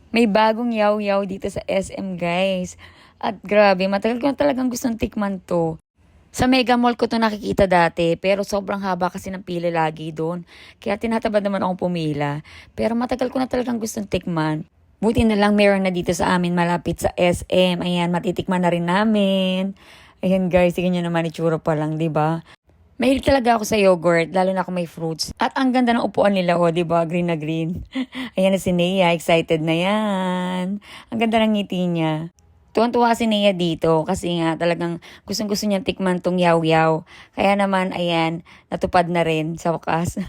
May bagong yaw-yaw dito sa SM, guys. At grabe, matagal ko na talagang gustong tikman to. Sa Mega Mall ko to nakikita dati, pero sobrang haba kasi ng pila lagi doon. Kaya tinatabad naman akong pumila. Pero matagal ko na talagang gustong tikman. Buti na lang meron na dito sa amin malapit sa SM. Ayan, matitikman na rin namin. Ayan guys, sige nyo naman itsura pa lang, di ba? Mahilig talaga ako sa yogurt, lalo na kung may fruits. At ang ganda ng upuan nila, oh, di ba? Green na green. Ayan na si Nea, excited na yan. Ang ganda ng ngiti niya. Tuwan-tuwa si Nea dito kasi nga talagang gustong-gusto niyang tikman tong yaw-yaw. Kaya naman, ayan, natupad na rin sa wakas.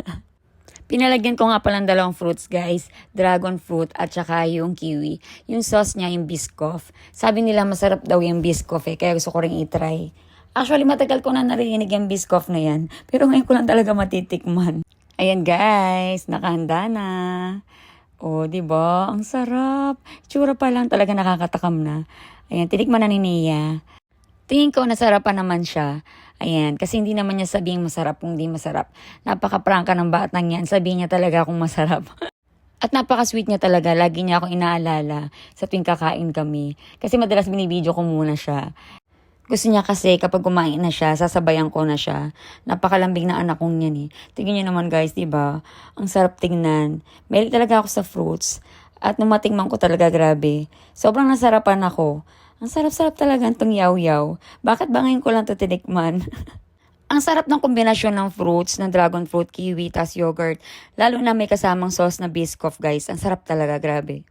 Pinalagyan ko nga palang dalawang fruits, guys. Dragon fruit at saka yung kiwi. Yung sauce niya, yung Biscoff. Sabi nila masarap daw yung Biscoff kaya gusto ko rin itry. Actually, matagal ko na narinig yung Biscoff na yan. Pero ngayon ko lang talaga matitikman. Ayan guys, nakahanda na. Oh, 'di ba? Ang sarap. Tsura pa lang talaga nakakatakam na. Ayan, tinikman na ni Nia. Tingin ko nasarapan naman siya. Ayan, kasi hindi naman niya sabing masarap kung di masarap. Napaka-prangka ng batang yan. Sabihin niya talaga kung masarap. At napaka-sweet niya talaga. Lagi niya akong inaalala sa tuwing kakain kami. Kasi madalas binibideo ko muna siya. Gusto niya kasi kapag kumain na siya, sasabayan ko na siya. Napakalambing na anak kong yan eh. Tingnan niyo naman guys, di ba? Ang sarap tingnan. Mahilig talaga ako sa fruits. At nung matingman ko talaga, grabe. Sobrang nasarapan ako. Ang sarap-sarap talaga itong yaw-yaw. Bakit ba ngayon ko lang ito tinikman? Ang sarap ng kombinasyon ng fruits, ng dragon fruit, kiwi, tas yogurt. Lalo na may kasamang sauce na Biscoff guys. Ang sarap talaga, grabe.